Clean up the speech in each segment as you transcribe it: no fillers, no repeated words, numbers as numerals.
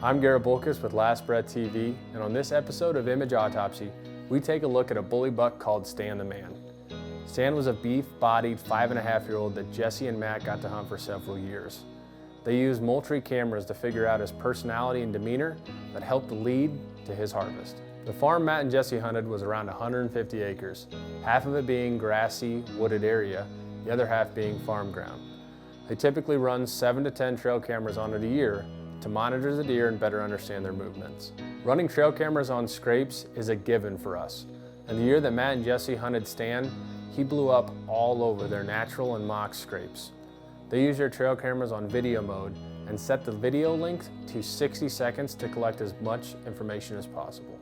I'm Garrett Bulkus with Last Breath TV, and on this episode of Image Autopsy, we take a look at a bully buck called Stan the Man. Stan was a beef-bodied 5.5-year-old that Jesse and Matt got to hunt for several years. They used Moultrie cameras to figure out his personality and demeanor that helped lead to his harvest. The farm Matt and Jesse hunted was around 150 acres, half of it being grassy, wooded area, the other half being farm ground. They typically run 7 to 10 trail cameras on it a year to monitor the deer and better understand their movements. Running trail cameras on scrapes is a given for us. And the year that Matt and Jesse hunted Stan, he blew up all over their natural and mock scrapes. They used their trail cameras on video mode and set the video length to 60 seconds to collect as much information as possible.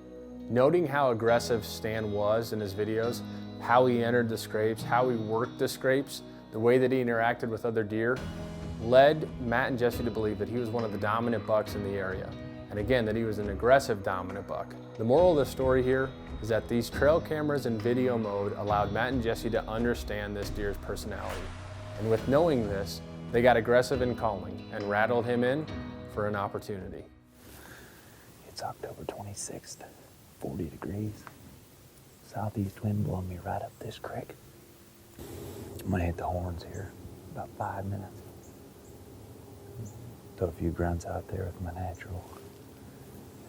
Noting how aggressive Stan was in his videos, how he entered the scrapes, how he worked the scrapes, the way that he interacted with other deer, led Matt and Jesse to believe that he was one of the dominant bucks in the area. And again, that he was an aggressive dominant buck. The moral of the story here is that these trail cameras in video mode allowed Matt and Jesse to understand this deer's personality. And with knowing this, they got aggressive in calling and rattled him in for an opportunity. It's October 26th, 40 degrees. Southeast wind blowing me right up this creek. I'm gonna hit the horns here, about 5 minutes. Throw a few grunts out there with my natural.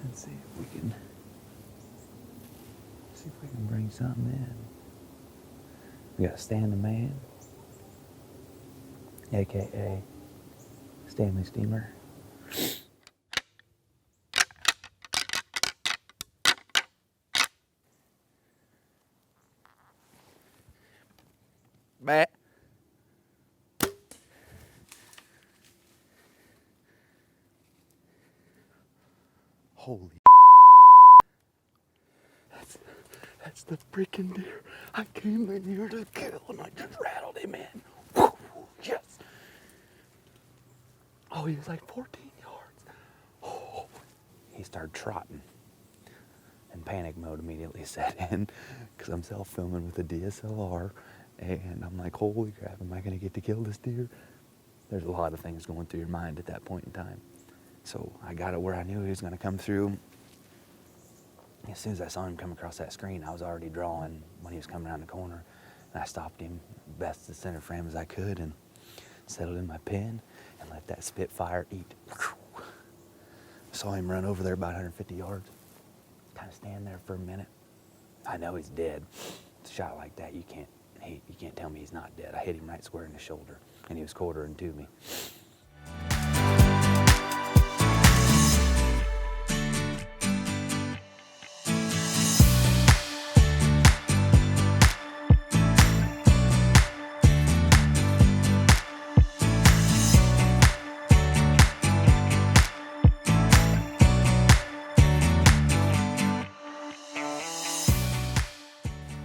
And see if we can bring something in. We got Stan the Man, AKA Stanley Steamer. Bat. Holy that's the freaking deer I came in here to kill, and I just rattled him in. Woo, yes. Oh, he was like 14 yards. Oh. He started trotting, and panic mode immediately set in because I'm self-filming with a DSLR, and I'm like, holy crap, am I going to get to kill this deer? There's a lot of things going through your mind at that point in time. So I got it where I knew he was going to come through. As soon as I saw him come across that screen, I was already drawing when he was coming around the corner. And I stopped him best to center frame as I could and settled in my pen and let that Spitfire eat. Saw him run over there about 150 yards. Kind of stand there for a minute. I know he's dead. It's a shot like that, you can't tell me he's not dead. I hit him right square in the shoulder, and he was quartering to me.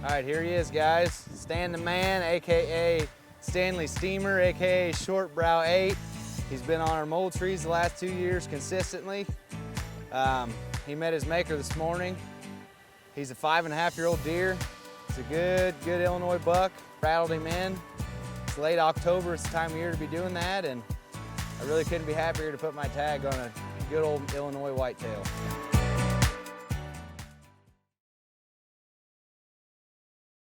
All right, here he is, guys. Stan the Man, AKA Stanley Steamer, AKA Short Brow 8. He's been on our Moultries the last 2 years consistently. He met his maker this morning. He's a 5.5-year-old deer. It's a good Illinois buck. Rattled him in. It's late October, it's the time of year to be doing that, and I really couldn't be happier to put my tag on a good old Illinois whitetail.